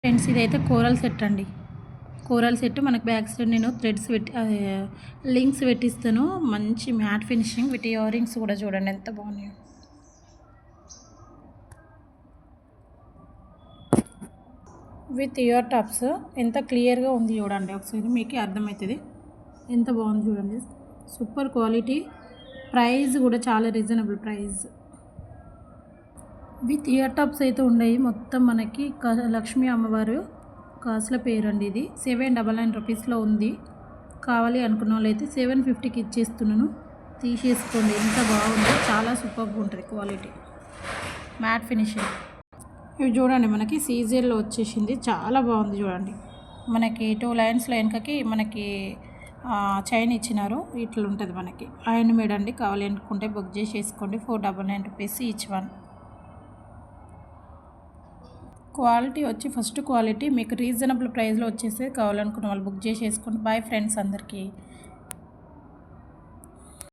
Friends ఇదైతే కూరల set అండి. కూరల సెట్ మనకు బ్యాక్ సైడ్ నేను థ్రెడ్స్ పెట్టి లింక్స్ పెట్టిస్తాను. మంచి matte finishing with ear rings కూడా చూడండి ఎంత బాగున్నాయో. విత్ ఇయర్ టాప్స్ ఎంత క్లియర్గా ఉంది చూడండి, ఒకసారి మీకు అర్థమవుతుంది ఎంత బాగుంది చూడండి. సూపర్ క్వాలిటీ, ప్రైస్ కూడా చాలా reasonable price. With ear tops అయితే ఉన్నాయి. మొత్తం మనకి లక్ష్మీ అమ్మవారు కాసుల పేరు అండి. ఇది 799 రూపీస్లో ఉంది. కావాలి అనుకున్న వాళ్ళు అయితే 750కి ఇచ్చేస్తున్నాను, తీసేసుకోండి. ఎంత బాగుందో, చాలా సూపర్గా ఉంటుంది క్వాలిటీ, మ్యాట్ ఫినిషింగ్. ఇవి చూడండి మనకి సీజర్లో వచ్చేసింది, చాలా బాగుంది చూడండి. మనకి 2 లైన్స్లో వెనకకి మనకి చైన్ ఇచ్చినారు. ఇట్లా ఉంటుంది మనకి హ్యాండ్ మేడ్ అండి. కావాలి అనుకుంటే బుక్ చేసేసుకోండి. 499 రూపీస్ ఈచ్ వన్. క్వాలిటీ వచ్చి ఫస్ట్ క్వాలిటీ మీకు రీజనబుల్ ప్రైస్లో వచ్చేసి కావాలనుకున్న వాళ్ళు బుక్ చేసేసుకోండి. బాయ్ ఫ్రెండ్స్ అందరికీ.